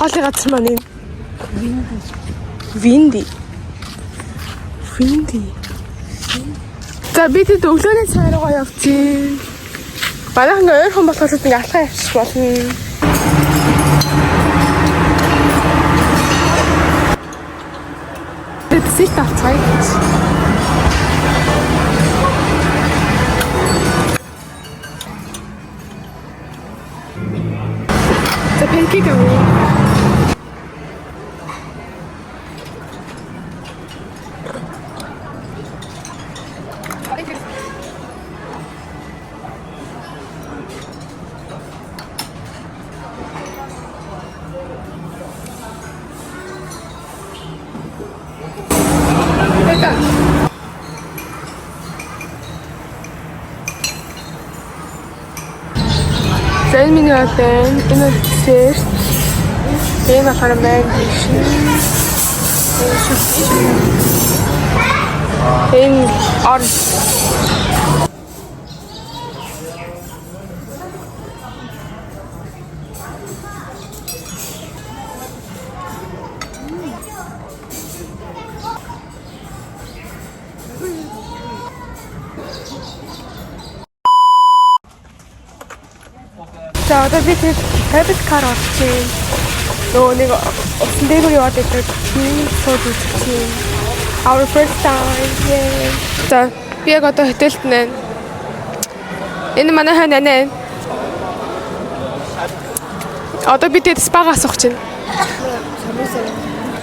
хоолны газар маань энэ. Винди. За бид өглөөний цай руугаа явчихъя. Манайхан ойрхон болохоор ингэ алхаа явчих болно. Тэсэлт авцгаая гэж. За панкейк авъя. Sen minuten, энэ десерт. Энэ болохоор мангиш. Энэ орж. За одоо би тэгээд debit card авчихъя. Нөгөө нэг усан дээр яваад байдаг сууд үзчихье. Our first time. За би яг одоо хотелд байна. Энэ манай хань анаа. Одоо би тэгээд спагаас авах чинь.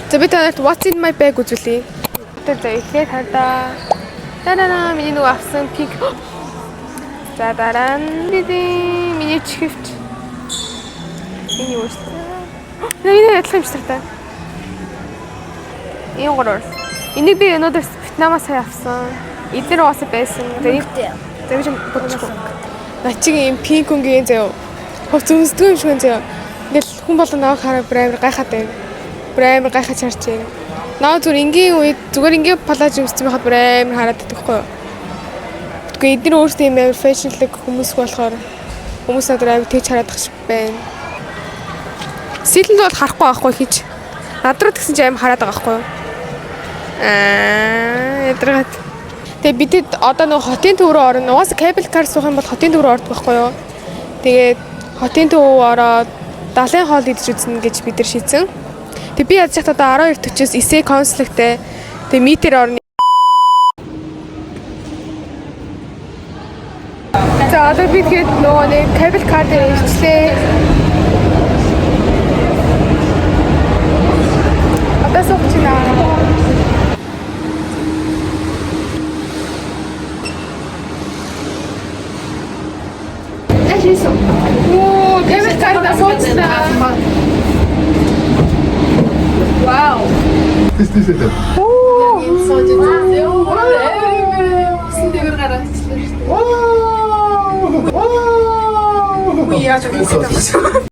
За би танарт what's in my bag үзүүлье. Тэгээд эхлээд хадаа. Тарана миний нөгөө авсан пик. За дараа нь миний чихвч. Энэ юу вэ? Энэ ядлах юм шиг та. Энэ гурав. Энийг би өнөөдөр Вьетнамаас авсан. Эдгээр уусаа байсан. Тэгээд юм бодчихгүй. Начиг юм пинк өнгийн зөө. Хөвц өмсдөг юм шиг энэ зөө. Ингээл хүн болон наваа хараа амар гайхаад байна. Амар гайхаж харж байна. Наа зүгээр энгийн үед зүгээр ингээ палаж өмссөн байхад амар хараад байдаг хгүй. Тэгэхгүй эдгээр өөрсдөө юм амар фэшнлэг хүмүүс болохоор хүмүүс надад амар тэгж хараад байх шиг байна. Сэлэнд бол харахгүй байхгүй хийж. Надруу гэсэн чи аим хараад байгаа байхгүй юу? Ядрагат. Тэгээ бидэд одоо нэг хотын төв рүү орно. Уус кабел кар суух юм бол хотын төв рүү ордог байхгүй юу? Тэгээд хотын төв ороод далайн хоол идэж үзнэ гэж бид нар шийдсэн. Тэг би яаж яхад одоо 12:40-с эсэ консултай тэг метр орно. За одоо би тэгээд нөгөө нэг кабел кар дээр ирчлээ. Сохчина. Ажисо. Оо, кабел карта сохчина. Вау. Тэстэсэтэй. Оо, энэ сохчина. Синтэгэр гаргачихлаа шүү дээ. Оо. яа ч гэсэн.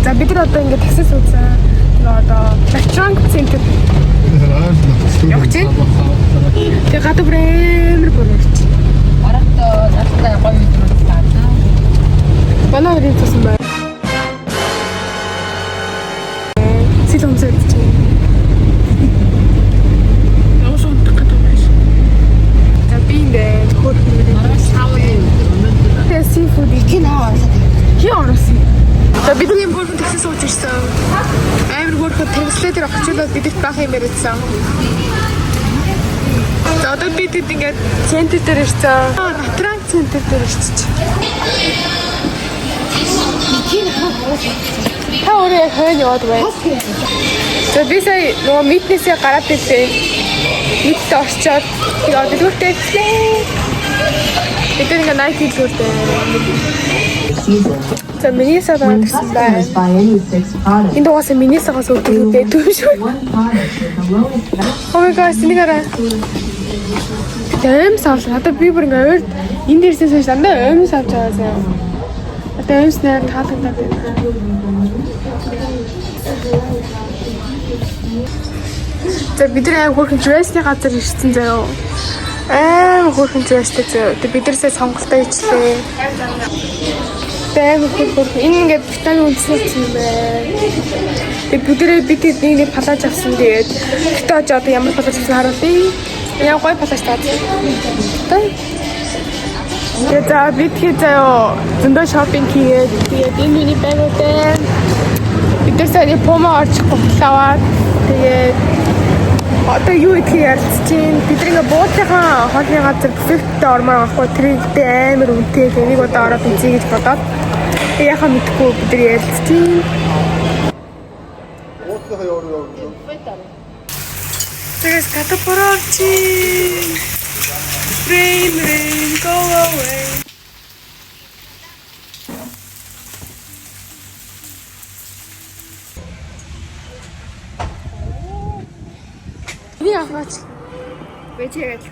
За бид нар одоо ингээд такси сууцаа. Одоо Бачранг центр. Явах чинь. Тэгээ гадаа брээмэр бүрч. Арахта настай гоё юм таана. Манай хоёрын тусан бай. Сэл өмсөж чинь. Яасан гэдэг байж. За би энэ хөрх юм. Араш хавын. Тэгээ сифуд икэн аваад. Хи орсон. За бидний бүрэн такси сууж ирсэн. Амар хөөрхөд транслейтер авчихлаа бидэрт баах юм яриадсан. За одоо бид ингээд центр дээр ирсэн. Натран центр дээр ирчих. Та өөрөө хойно яваад бай. За би сая нөгөө митнесээ гараад ирлээ. Миттэй орчоод тэгээ дэлгүүртэй. Бид ингээд найт дэлгүүртэй. season. За миний сараа When гэсэн байна. customers buy any 6 products, Энэ дугаас миний сагаас өгдөгтэй төв шүү. one product with the lowest value Oh my gosh, энийг арай. Дэм савс. Одоо би бүр ингээ ойр энэ дээрсээс хойш дандаа ойм савж байгаа заяа. Одоо оймснээр таалагдаад байна. За бид нар аим хөрхэн жвэсний газар ирсэн заяа. Аим хөрхэн жвэстэй заяа. Тэг бид нарсээ сонголтоо ичлээ. Аим хөрхэн энэ ингээд витамин үндэсний юм байна. Тэг бид нэг палаж авсан тэгээд гэтээ одоо ямар палаж авсан харуулъя. Яа гой палаж таасан. Тэгээд за бид заяа зөндөө шопинг хийгээд тэгээд энэ миний байгуудаа бид нар сая помо орчих бодлоо. Тэгээд одоо юу гэдгийг ярилцчихээн. Бид нэг буудлынхаа хоолны газар бүфеттэй ормоор авахгүй тэрийгтэй амар үнэтэй. Энийг одоо ороод үзье гэж бодоод яхаа мэдхгүй бид нар ярилцчихээн. Тэгээс катапорорчи. Rain, go away. Wie auch was? Welche jetzt?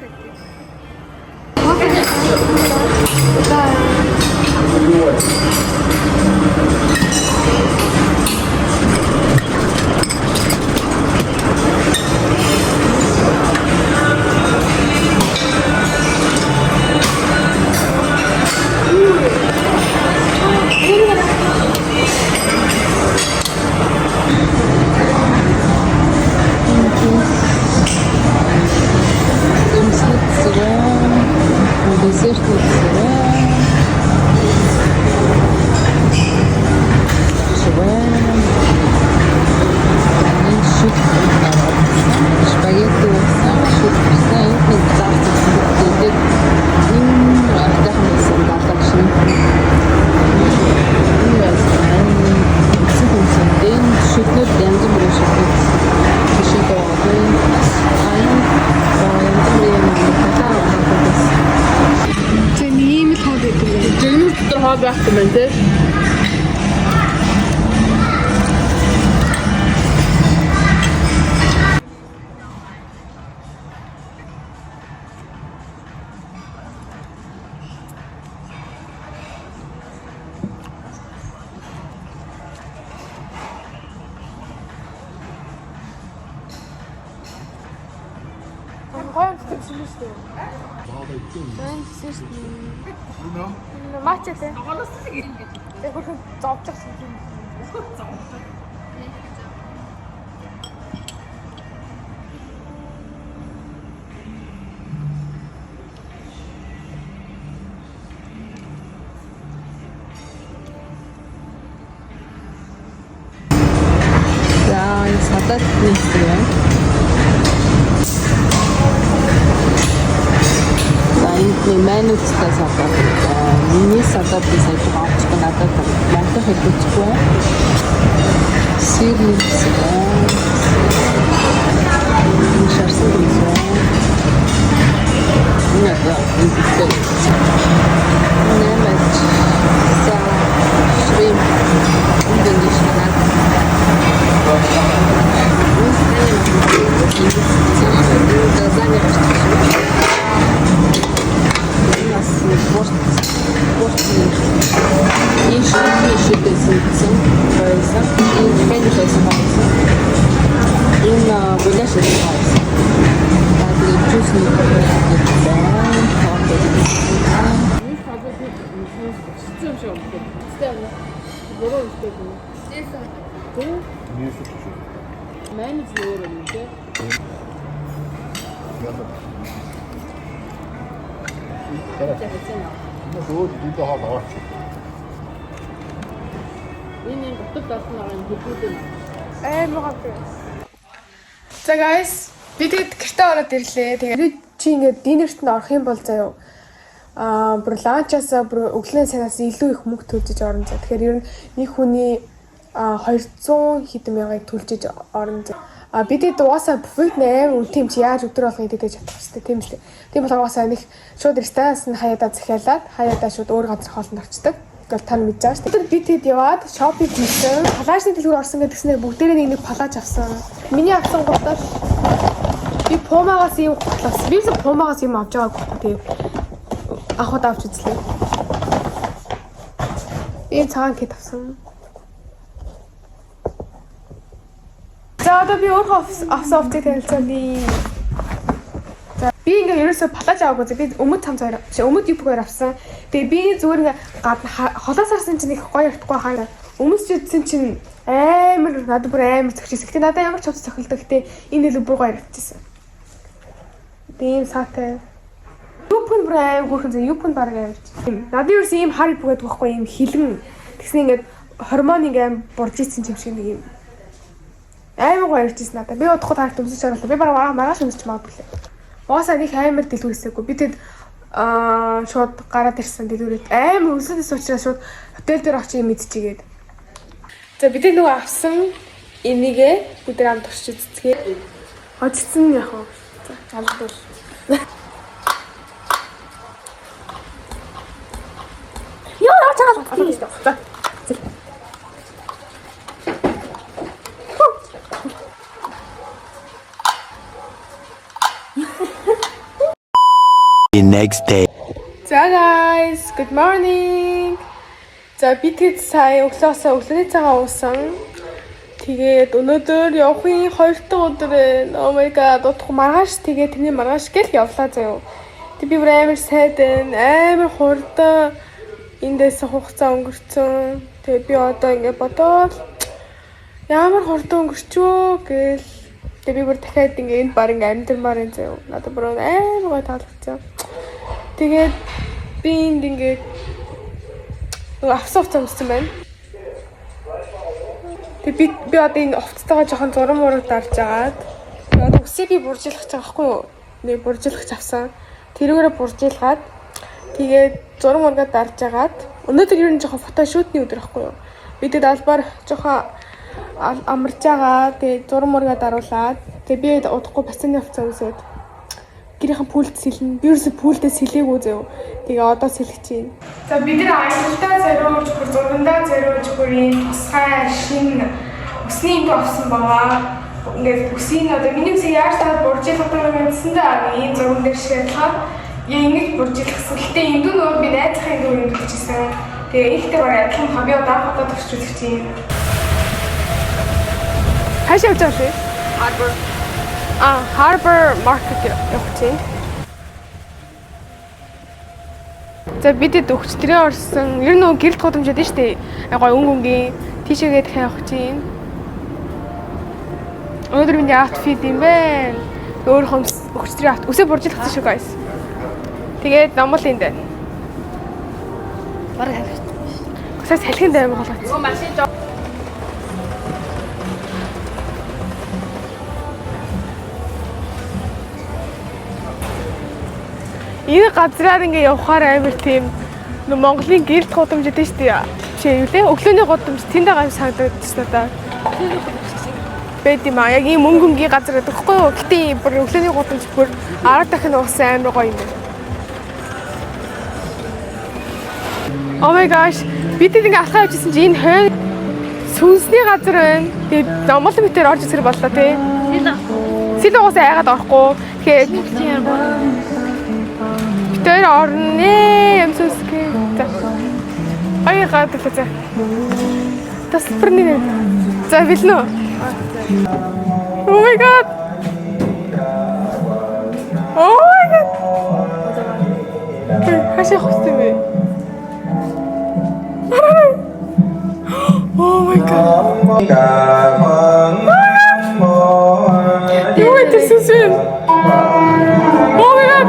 Мачете. Яг хөрхөн зовчихсан юм. За, энэ садад нэгсэн юм. Энэ менюцтай садад. Миний садад би сая авч надад монтох хэлбэхгүй. Сэрний сэм. Шарсан юм. Яа, энэ бисээ. Нэмэт. За, шрим. Индонезиа. За guys, би тэгээд гэртээ ороод ирлээ. Тэгээд чи ингээд динерт нь орох юм бол заяа. Бүр ланчаасаа бүр өглөөний цайнаас илүү их мөнгө төлж орно за. Тэгэхээр ер нь нэг хүний 200 хэдэн мянгаыг төлж орно за. Бидэд угаасаа буфет нээр үнэтэй юм чи яаж өдөр болгоо идэж чадах хэвчтэй тийм л. Тийм болохоор угаасаа нэг шууд ресторанаас нь хаяадаа захиалаад хаяадаа шууд өөр газар хоолнд орчдөг. бол та мэдж байгаа шүү дээ. Би тэгэд яваад шопинг хийсэн. Палажны дэлгүүр орсон гэдгснээр бүгдээрээ нэг палаж авсан. Миний авсан гутал би Пумагаас юм готлоос. Би зөв Пумагаас юм авч байгаагүй тэгээ ахад авч үзлээ. Ийм цагаан кет авсан. За одоо би өөрөө авсан офтыг танилцуулъя. Би ингээ ерөөсө палаж аваагүй. Би өмд цамц хоёр өмд юбг хоёр авсан. Тэгээ би зүгээр ингээ холоос харсан чинь их гоё явахгүй хаа. Өмс жидсэн чинь амар надад бүр амар зөгчөөс. Гэтэ надад ямар ч хувц цохилдог. Гэтэ энэ л бүр гоё явчихсан. Тийм саатай. Юпн бүр амар хөөрхөн зэ юпн баг амар. Надад ерөөсө ийм хар юбг гэдэг байхгүй ийм хилэн. Тэгсэн ингээ гормон ингээ бурж ийсэн юм шиг нэг юм. Амар гоё явчихсан надад. Би удахгүй таарт өмсөж оруулаа. Би бараг маргааш өмсөж магадгүй. Уусаа нэг амар дэлгүүрсэйгүй. Би тэгэд шууд гараад ирсэн дэлгүүрээд амар өсөдөөс учраас шууд хотел дээр очиж мэдчихгээд. За бид нөгөө авсан энийгээ бид хамт очиж үзцгээ. Очсон яг уу. За албал. Яа чагаа. За. The next day. So guys, good morning. За би тэгэд сая өглөөний цагаан уусан. Тэгээд өнөөдөр явахын 2 дахь өдөр ээ. Oh my god, утга маргааш тэгээд тэрний маргааш гэл явлаа заяа. Тэг би бүр амар сайдан, амар хурдан эндээс хугацаа өнгөрцөн. Тэгээд би одоо ингэ бодоод ямар хурдан өнгөрчөө гэл. Тэг би бүр дахиад ингэ энд баг ингэ амьдрмаар юм заяа. Надад бүр амар гой таалагдсан. Тэгээд би энд ингэ авсан авсан байна. Тэг би одоо энэ офцтойгоо жоохон зураг мураг дарж агаад одоо үсээ би буржийлах гэж байгаа байхгүй юу? Нэг буржийлах авсан. Тэрүүгээрээ буржийлгаад тэгээд зураг мурага дарж агаад өнөөдөр ер нь жоохон фотошутны өдөр байхгүй юу? Би тэгээд албаар жоохон амарч байгаа. Тэгээд зураг мурага даруулаад тэгээд би удахгүй бассейн авцаа үзээд гэрийнхэн пүүлд сэлнэ. Би ерөөсөө пүүлдээ сэлээгүй заяа. Тэгээ одоо сэлгэж байна. За бид нэр аялалтаа зориулж, зургандаа зориулж бүрийн тусгай шинэ өсний юм авсан байгаа. Ингээд өсний одоо миний үсийг яаж таад буржийлах гэдэг юмсан даа. Энэ зурган дээр шийдлээ. Я ингэж буржийлахсан. Гэтэ энэ дүү би найзахын дүү юм бичсэн. Тэгээ ихтэй барай адилхан хобби одоо хатад төрч үзэж чинь. Хашаа явж байгаа шүү. Harbor. Harbor Market явах чинь. За бидэд өгчтрээ орсон. Ер нь нөгөө гэрэлт гудамжаад нь штэ. Гой өнгөнгийн тийшээгээд явах чинь. Өнөөдөр миний outfit юм бэ. Өөр хомс өгчтрээ авт. Үсээ буржийлах шүү guys. Тэгээд намал энд байна. Бараг хайр. Үсээ салхинд аймаг болгоц. Нөгөө машин энэ газраар ингээ явахаар амар тийм Монголын гэрэлт гудамж гэдэг шүү дээ. Чи юу лээ? Өглөөний гудамж тэнд байгаа юм санагдчихсан надаа. Бэд юм аа. Яг ийм өнгөнгийн газар гэдэг хэвгүй юу? Гэтэ бүр өглөөний гудамж бүр 10 дахин уусан амар гоё юм байна. Oh my gosh. Бид ингээ алхаа явжсэн чи энэ хойно сүнсний газар байна. Тэгээд номлон битээр орж ирэх боллоо тий. Сэл уусаа айгаад орохгүй. Тэгэхээр тэр орны юм сүсгээ. Ай гадаг за. Tas прыгни. За вилно. Oh my god. Oh my god. Хашаа хостой бэ. Oh my god. You went to so soon. Oh my god.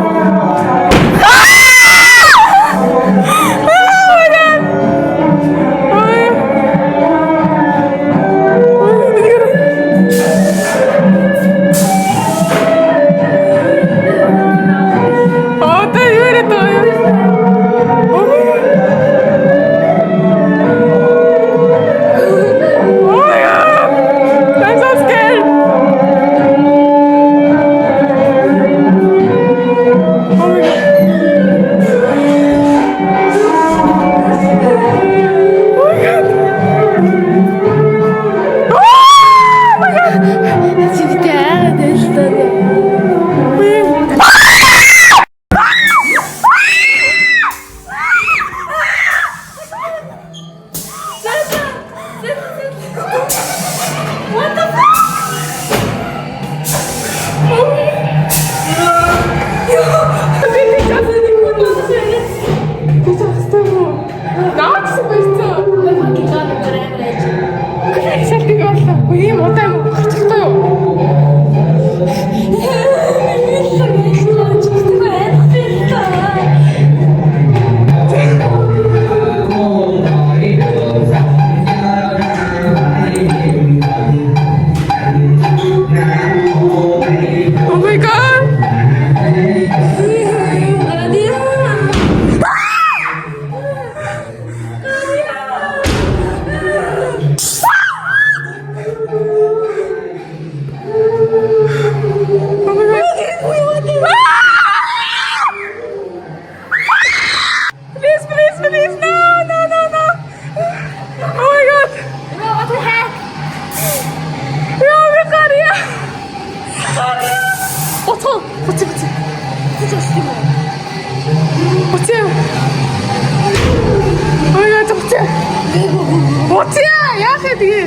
Буцаа яах вэ тэгээ?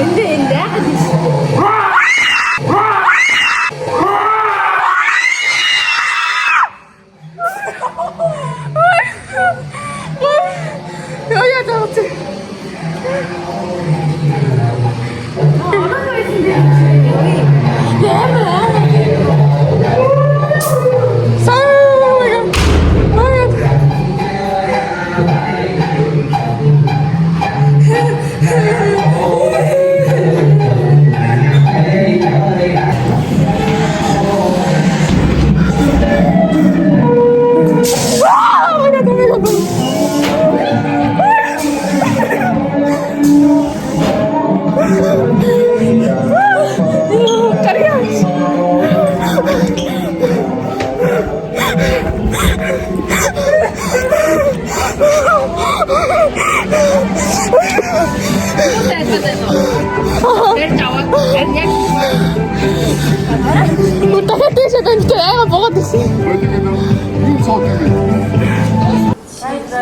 Эндээ яагаад юм? Яа даа.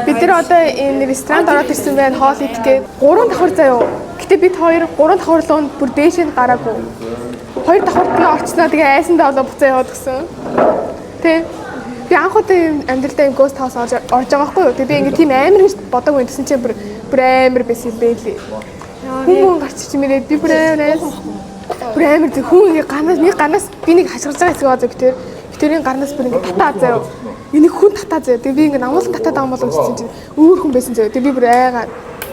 Бид нар одоо энэ ресторанд ороод ирсэн байна. Хоол идэх гээд 3 давхар заяа. Гэтэ бид 3 давхарлуунд бүр дээш нь гараагүй. 2 давхартнаа очсноо тэгээ айсандаа болоо буцаа яваад гисэн. Тэ. Би анх удаа амьдралдаа юм ghost house орж байгаа байхгүй юу. Тэгээ би ингээ тийм амар гэж бодоогүй гэсэн чинь бүр амар байсан юм байлээ. Хүн гарч чимээрээ би бүр амар тэг хүн ингээ ганаас би нэг хашгирж байгаа хэсэг байгаа зүг тэрийн гарнаас бүр ингээ татаа заяа. Энийг хүн татаа заяа. Тэгээ би ингээ намуулан татаад байгаа юм болов гэсэн чинь өөр хүн байсан заяа. Тэгээ би бүр айгаа.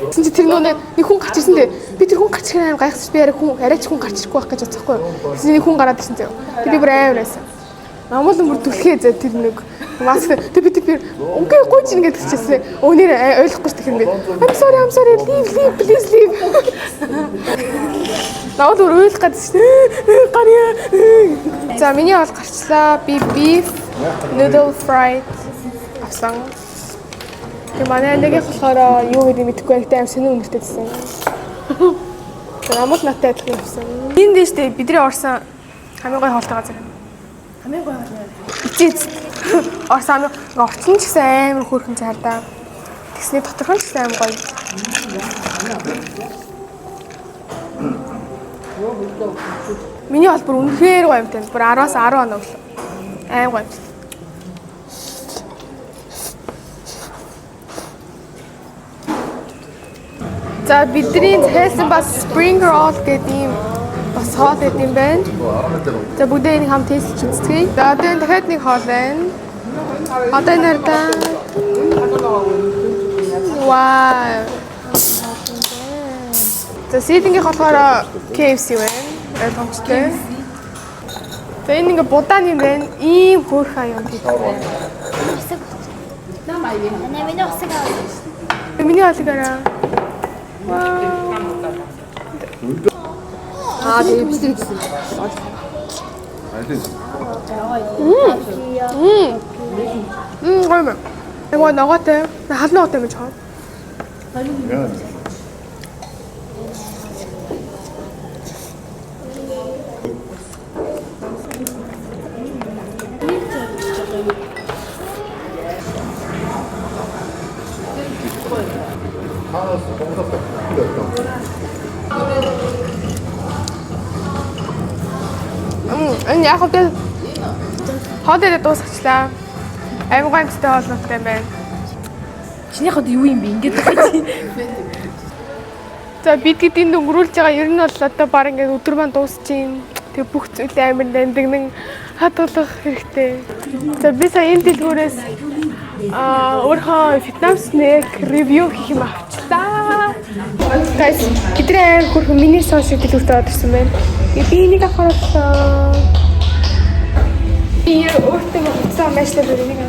Гэсэн чинь тэр нэг хүн гарч ирсэн дээ. Би тэр хүн гарч ирэх амар гайхсаж би арайч хүн гарч ирэхгүй байх гэж бодсохгүй юу. Гэсэн нэг хүн гараад ирсэн заяа. Тэгээ би бүр амар байсан. Намуулан бүр түлхээ заяа тэр нэг маск. Тэгээ би үнгээ гүйж ингээд хэлчихсэн. Өөнөр ойлгохгүй ч тэр ингээд I'm sorry leave please leave. Наад өөрөөлөх гэдсэн. Гарья. За миний бол гарчлаа. Би beef noodle fried авсан. Тэгээ манай нэгэн болохоор юу гэдэг мэдэхгүй байхтай аим сонир өнөртэйсэн. Намууд наттай адилхан авсан. Энд дэжтэй бидний орсон хамгийн гоё хоолтой газар. Хамгийн гоё хоол. Ичээц. Орсон орчин ч гэсэн амар хөөрхөн цаардаа. Тэгсний доторх нь ч гэсэн амар гоё. Миний бол бүр үнэхээр гоё юм тань. Бүр 10-аас 10 оноо өглөө. Аим гоё. За бидний хэлсэн бас spring roll гэдэг юм бас хоол гэдэг юм байна. За бүгдээ энийг хамт тест хийцгээе. За одоо энэ дахиад нэг хоол байна. Одоо энэ хараа. Вау. За сидингийн болохоор KFC байна. Ойлгомжтой. За энэ ингээ будаан юм байна. Ийм хөөрхөн юм тийм байна. Миний олгороо. Аа тэгээ бисдэг гэсэн. Гойм. Эго ногоотой. Хална ногоотой юм чам. Энэ яг хөдөл хоолой дуусгачлаа. Аймаг гомцтой хоолноттой байна. Чиний хот юу юм бэ? Ингээд байгаа чи. За бид гэдгийг өнгөрүүлж байгаа ер нь бол одоо баг ингээд өдөр маань дуусчихин. Тэг бүх зүйл амар дандагнан хадгалах хэрэгтэй. За би сая энэ дэлгүүрээс өөрхөн Vietnam snack review хийх юм авчлаа. Guys, бидний амар хөрхөн мини соши дэлгүүрт ороод ирсэн байна. Би энийг авахлаа. Би өөртөө хөцөө мэшлээ бүрийг аа.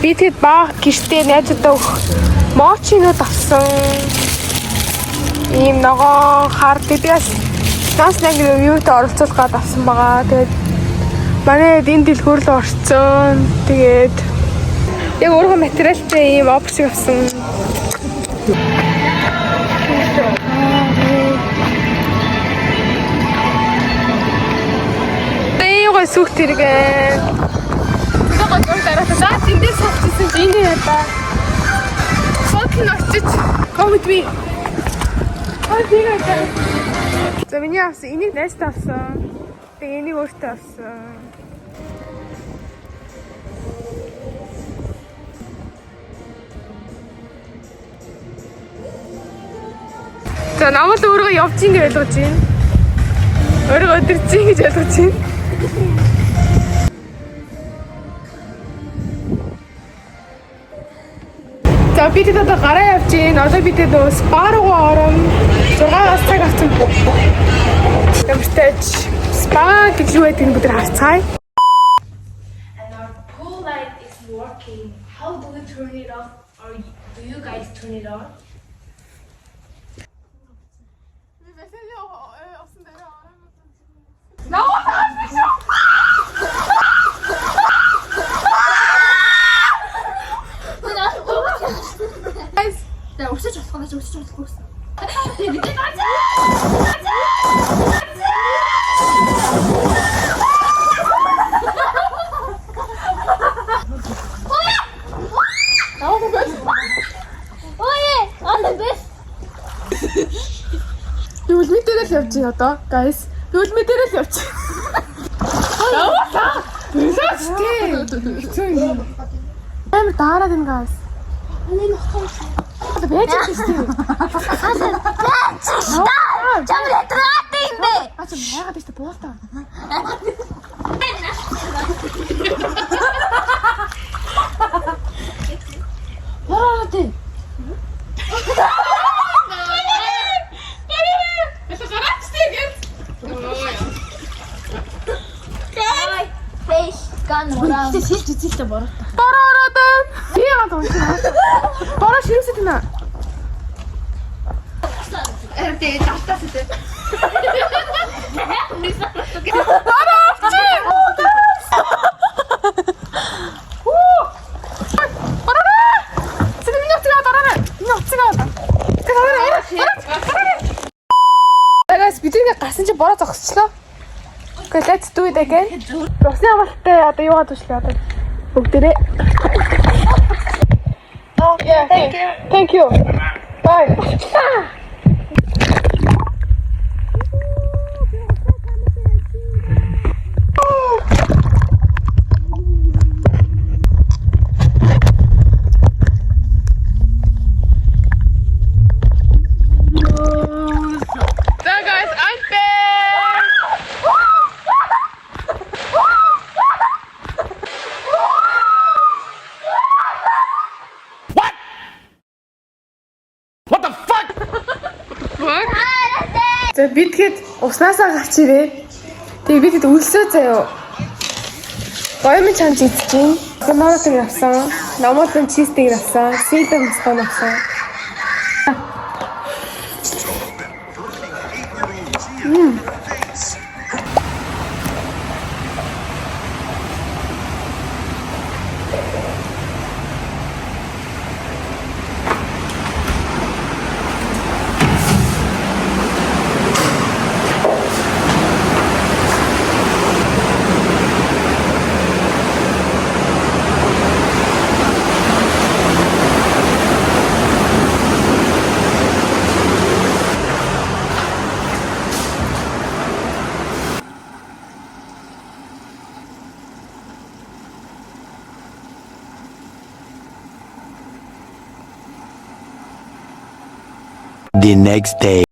Би тэд баг гэртээ найзуудаа өгөх мочинод авсан. Ийм ногоо хар бидээс ганц нэг юутай оролцуулах гээд авсан байгаа. Тэгээд Манай энэ дэлгүүр л орцсон. Тэгээд яг өөрөө материалтай ийм обр шиг авсан. Тэйгой сүх тэрэг. Тэйгой дараа за тэндээс суучихсан чи энэ яа. Фотон очиж come with me. За миний авсан энийг найзтай авсан. Тэгээ энийг өөртөө авсан. За намайг өөрөө явж ийн гэж ойлгож байна. Өөрөө өдөрч ийн гэж ойлгож байна. За бид одоо гараа явж ийн. Одоо бид спа руу ором. 6-аас цаг авсан. Ямартай спа гэж юу байдгийг бид харцгаая. And our pool light is working. How do we turn it off? Or do you guys turn it on? 나 없애줘. 나 없애줘. Үлми дээр л явж байна одоо, guys. Үлми дээр л явж байна. Relax тий. Амар дараад энэ guys. Одоо байж байгаа шүү дээ. 잠을 들어갔대 임be. А чи яагаад ихтэй буутаа. 뭐라는데? Fish gun 뭐라? 진짜 멀었다. Бороод. Яагаад уншина? Бороо ширүүсэт нэ. 이렇게 잡다스대. Тэгээс бидний гасан чи бороо зогсчлоо. Okay, let's do it again. Усны амралтай одоо юугаа тушлаа одоо. Бүгдээрээ. Yeah, thank you. Bye. За би тэгэхэд уснасаа гарч ирээ. Тэгээ би тэгэд үлсээ заяа. Гоёмын чамж идчихин. Томатыг авсан. Наматын чизтэй авсан. Сэлдэн мстон авсан. The next day.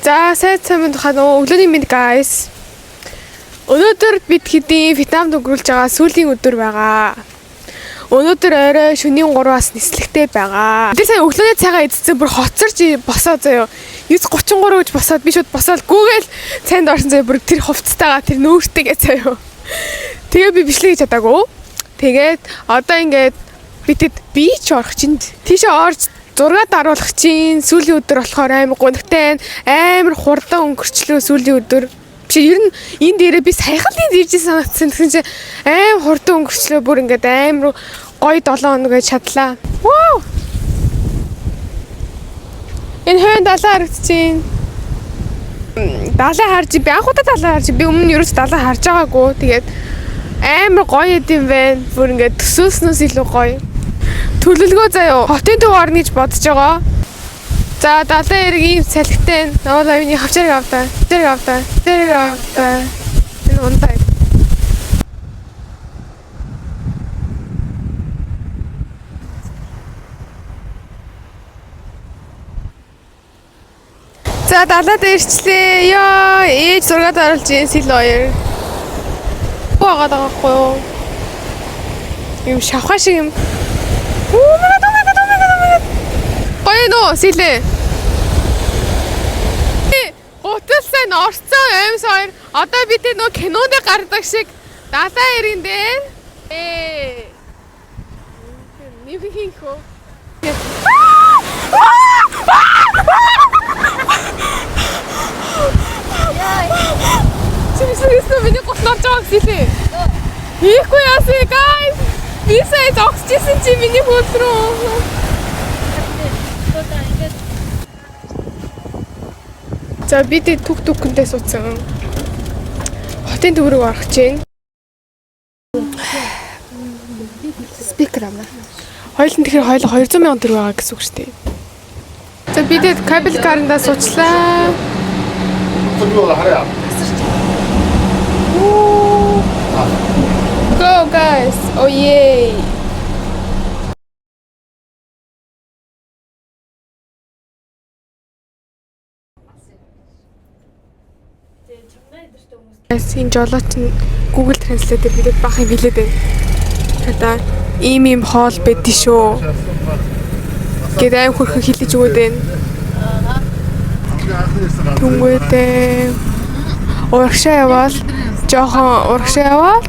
За сайн ханаа өглөөний мэнд guys. Өнөөдөр бид хэдийн Вьетнамд өнгөрүүлж байгаа сүүлийн өдөр байгаа. Өнөөдөр орой шөнийн 3-аас нислэгтэй байгаа. Тэр сая өглөөний цагаа эзэцэн бүр хоцорч босоо заяа. 9:33 гэж босоод би шууд босоод гүүгээл цайнд орсон заяа бүр тэр хувцастайгаа тэр нүүртэйгээ заяа. Тэгээ би бичлэг хийж чадаагүй. Тэгээд одоо ингээд бидэд бич орох чинь тийшээ орж зургаад аруулах чинь сүүлийн өдөр болохоор амар гонхтой амар хурдан өнгөрчлөө сүүлийн өдөр. Биш ер нь энэ дээрээ би саяхан л энд ирж санагдсан. Тэгсэн чинь аим хурдан өнгөрчлөө бүр ингээд аим руу гоё 7 хоног гэж чадлаа. Вау! Энэ хэн далаа харагдчихээн. Далаа харж би анх удаа далаа харж би өмнө нь ерөөс далаа харж байгаагүй. Тэгээд амар гоё юм байна. Бүр ингээд төсөөснөөс илүү гоё. Төлөвлөгөө заяа. Хотын төв орно гэж бодож байгаа. За далайн эрг ийм салхитай навал авины хавчарыг авдаа. Тэрийг авдаа. Энэ унтаа. За далаад ирчлээ. Ёо, ээж зургаад оруулж ийн сэл хоёр. Баагаад байгаа хгүй юу? Юм шавхаа шиг юм. Oh my god. Гоё нөө сэлээ. Хотел сайн орцсон амс хоёр. Одоо бид нөө кинонд гардаг шиг далаа ирэн дээ. Нивхийн хөө. Чимсээс миний госноор жаа сэлээ. Хийхгүй яасэ guys. Би сая зогсчихсэн чи миний хөл рүү. За бид түг түгэнтэй суудсан. Хотын төв рүү орох чинь. Спикер амна. Хоёулын тэгэхээр хоёул 200,000 төгрөг байгаа гэсэн үг шүү дээ. За бид кабел карандаа суучлаа. Go guys. Oh yay. Энэ жолооч нь Google Translate-ээр бидэд бахыг хэлээд байна. Одоо ийм хоол байдсан шүү. Гэт аим хөрхөн хэлж өгөөд байна. Түнгөөдөө урагшаа яваал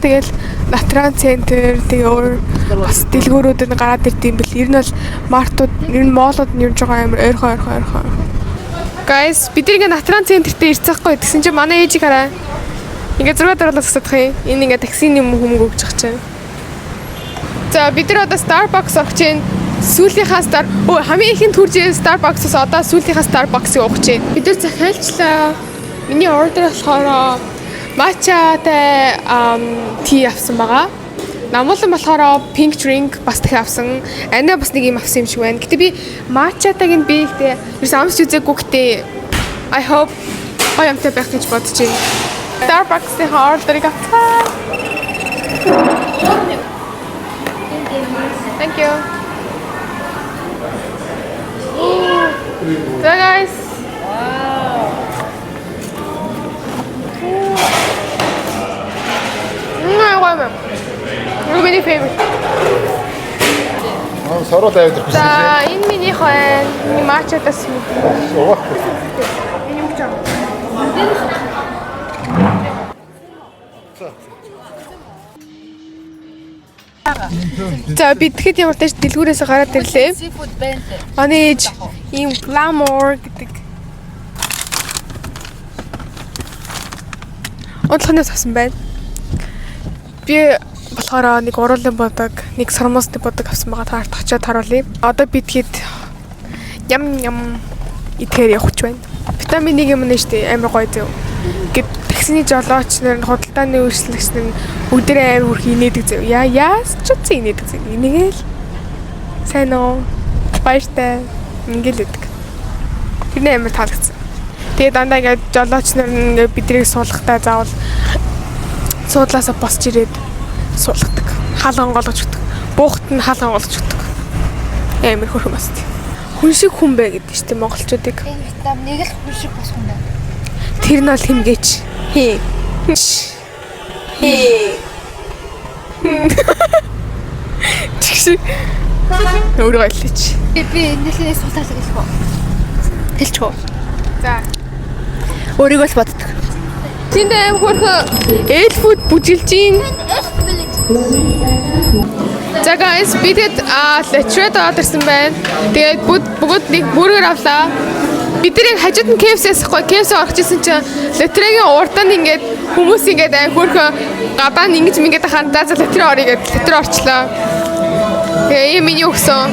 тэгэл Натран центр тэгээ бас дэлгүүрүүд нь гараад ирд юм бэл. Ер нь бол мартууд ер нь моолууд нь юмж байгаа амар ойрхон. Guys, бид нэг Натран центртээ ирцээхгүй гэсэн чинь манай ээжийг хараа. Ингээ зураг дараалал засах юм. Энэ ингээ таксины хүмүүг өгч байгаа чинь. За бид нар одоо Starbucks орох чинь. Сүүлийнхаа хамгийн ихэнд хүрж Starbucks-ос одоо сүүлийнхаа Starbucks-ыг уух чинь. Бид нар захиалчлаа. Миний ордер болохоор матчатай tea авсан байгаа. Намуулан болохоор pink drink бас дахин авсан. Анаа бас нэг юм авсан юм шиг байна. Гэтэ би матчатайг нь би ихтэй ерөөс амсч үзээгүй гэтээ I hope гоёмтай байх гэж бодож байна. Starbucks-ийн ордерыг авсан. Thank you. So guys. Wow. Really favorite. 서로 다 이렇게 자, энэ миний хон. Миний матчатаас юм. Энэ юм чам. За би тэгэхэд ямар тааш дэлгүүрээс гараад ирлээ. Манай ээж ийм glamour гэдэг онцлогоос авсан байна. Би болохоор нэг уруулын бодог, нэг сормосны бодог авсан байгаа. Таарт очиод харуулъя. Одоо би тэгэхэд ям итгэхээр явах ч байна. Витамин 1 юм нэ штэ амар гоё зөө. Гэт таксины жолооч нар худалдааны үйлчлэгч нар бүгдээ амар хүрх инээдэг зөө. Яас ч үгүй инээдэг зөө. Инээгээл сайн уу? Баяртай. Ингээл үдэг. Тэр амар таалагдсан. Тэгээ дандаа ингээд жолооч нар ингээд биднийг суулгахтаа заавал суудлаасаа босч ирээд суулгадаг. Хаал онгоолгож өгдөг. Буухт нь хаал онгоолгож өгдөг. Амар хөрхөн баст. Хүн шиг хүн бай гэдэг чинь монголчуудыг. Энэ витамин нэг л хүн шиг бас хүн байна. Тэр нь бол хэмгээч. Хээ. Тэгш. Өөрөө ойлооч. Би нэлээд суултаалаа гэж хөө. Хэлч хөө. За. Өөрийгөө л боддог. Тэнд аим хөрхөн эльфүүд бүжиглж ийн. За guys, бидэд лечред ордерсан байна. Тэгээд бүгд нэг бүргээр авлаа. Бид нэг хажууд нь KFC-с хгүй KFC орох гэсэн чинь лотерейгийн урданд ингээд хүмүүс ингээд хөөрхөн гадаа нь ингэж мингээд хаа за лотерей орё гэдэг лотерей орчлоо. Тэгээ юм миний өгсөн.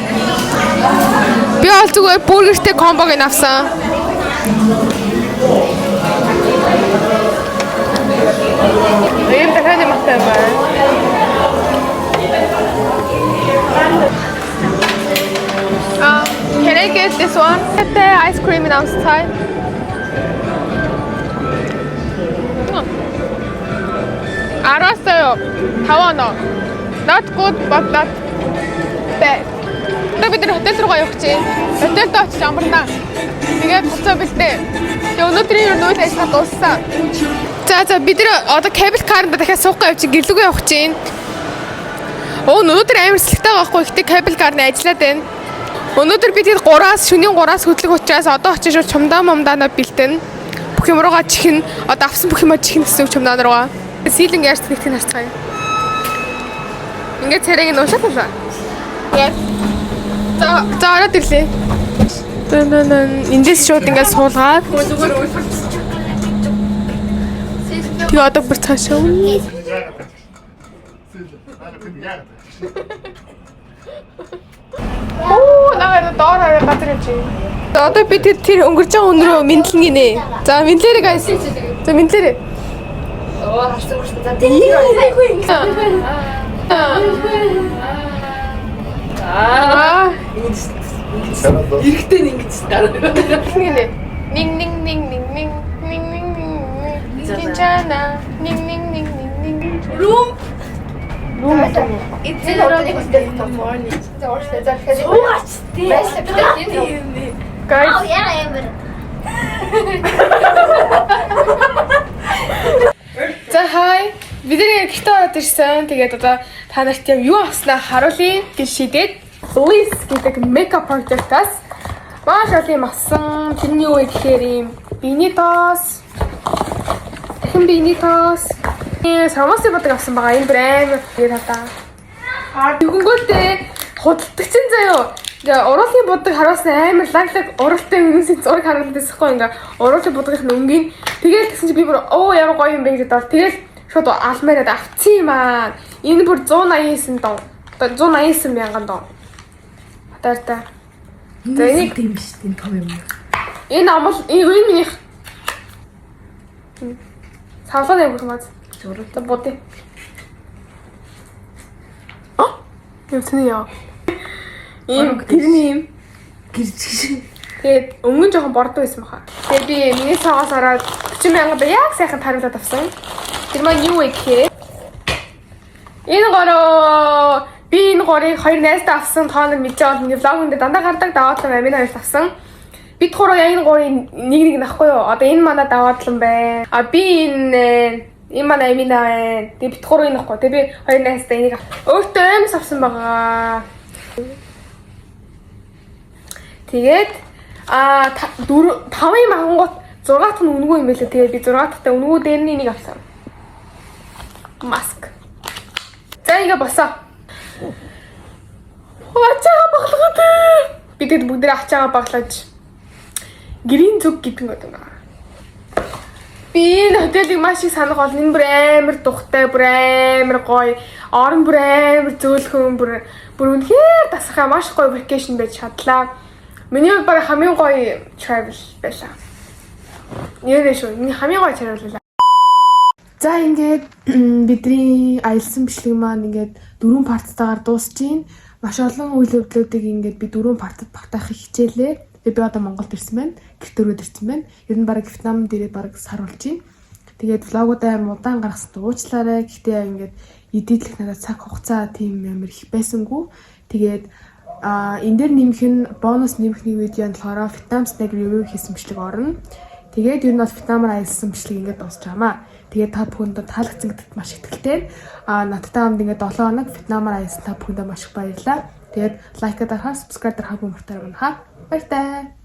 Би бол зүгээр бургертэй комбог ин авсан. Ийм дахиад юм авсан байна. Can I get this one? Get the ice cream outside. 알았어요. 다원어. Not good, but not bad. Одоо бид нар хотел руугаа явах чинь. Хотелд очиж амарна. Тэгээд буцаа бэлдээ. Тэгээ өнөөдрийн юу нүүл ажиллагаа дууссан. За бид нар одоо кабел карнд дахиад суухгүй явчих гэрлүүгээ явах чинь. Өнөөдөр амар сэлгтэй байхгүй ихтэй кабел карны ажиллаад байна. Өнөөдөр би тэгээд 3-аас шөнийн 3-аас хөдлөх учраас одоо очиж чумдаа момдаана бэлдэн. Бүх юм руугаа чихнэ. Одоо авсан бүх юмаа чихнэ гэсэн чумдаа руугаа. Сийлэн яарч нэгтгэн харцгаая. Ингээд царайг нь уушаад уушаа. Яа. За ороод ирлээ. Эндээс шууд ингээд суулгаад. Тэгээ одоо бүр цаашаа. Нагаар доор хараа газар чи. Одоо би тэр өнгөрч байгаа өнрөө мэдлэн гинэ. За мэдлэрэг гайс. За мэдлэрэг. Харсан шүү дээ. Дэнийг. Ирэхтэй нь ингэж дараа. Нинг нинг нинг нинг нинг нинг нинг нинг. Кинчана нинг нинг нинг нинг нинг. Room. It's in the morning. So much. Guys. Oh yeah, Amber. За хай. Бид нэг ихтэй ороод ирсэн. Тэгээд одоо та нарт юу авснаа харуулъя гэж шийдээд Bliss гэдэг makeup product-аас маш олон юм авсан. Тэрний юу гэхээр юм биений тоос. Дахин биений тоос. Самасын бодог авсан байгаа. Энэ брэнд тэгээд хата. Дүнгөөтэй худалдаг чинь заяо. Тэгээ уруулын бодог харуулсан амар лаглаг уралтай хүмүүсийн зураг харуулдаг байхгүй ингээ уруулын бодгын өнгийн. Тэгээд тэгсэн чинь би бүр ямар гоё юм бэ гэдэг бол тэгээд шууд алмаараад авцсан юм аа. Энэ бүр 189 дон. 189 мянган дон. Хатаартай. За энийг тийм биш тийм том юм. энэ амал энэ минийх. Савлаа яг хүмүүс. За бодъё. Юу яа. Ийм тэрний юм гэрчиг. Тэгээд өнгөн жоохон бордоо байсан баха. Тэгээд би миний цаагаас ороод 40,000 ба яг сайхан тариулаад авсан. Тэр маань юу вэ гэхээр энэ гороо би энэ горыг хоёр найзтай авсан. Та нар мэдж байгаа миний влогонд дандаа гардаг даваатлан амин хоёрт авсан. Бид гурав энэ горыг нэг нахгүй юу? Одоо энэ манай даваатлан байна. Би энэ манай амина байна. Тэгээд бид гурав энэ нахгүй. Тэгээд би хоёр найзтай энийг өөртөө амс авсан байгаа. Тэгээд 5-ын мангууд 6 дахь нь үнгүү юм байлаа. Тэгээд би 6 дахьтай үнгүү дээр нь энийг авсан. Маск. За ингээ босоо. Ачаа баглагад. Би тэгээд бүгд ачаагаа баглаж гэрийн зүг гэдэг юм байна. Би энэ хотелыг маш их санах бол энэ бүр амар тухтай, бүр амар гоё, орон бүр амар зөөлхөн, бүр үнэхээр тасахаа маш гоё вакейшн байж чадлаа. Миний баг хамгийн гоё travel байлаа. Нэрээ шүү. Миний хамгийн гоё travel байлаа. За ингээд бидний аялсан бичлэг маань ингээд 4 парттайгаар дуусж байна. Маш олон үйл явдлуудыг ингээд би 4 партад багтаахыг хичээлээ. Би одоо Монголд ирсэн байна. Гэртөрөд ирсэн байна. Ер нь баг Вьетнамд ирээд баг сар болж байна. Тэгээд влогуудаа удаан гаргасан уучлаарай. Гэхдээ ингээд эдитлэх надад цаг хугацаа тийм амар их байсангүй. Тэгээд энэ дээр нэмэх нь бонус нэмэх нэг видео нь болохоор Вьетнам снэг ревю хийсэн бичлэг орно. Тэгээд ер нь бол Вьетнамаар аялсан бичлэг ингээд дуусч байгаамаа. Тэгээд та бүхэнд таалагдсан гэдэгт маш итгэлтэй. Надтай хамт ингээд 7 хоног Вьетнамаар аялсан та бүхэндээ маш их баярлалаа. Тэгээд лайк дарахаа, subscribe дарахаа мартаарай. Баяртай.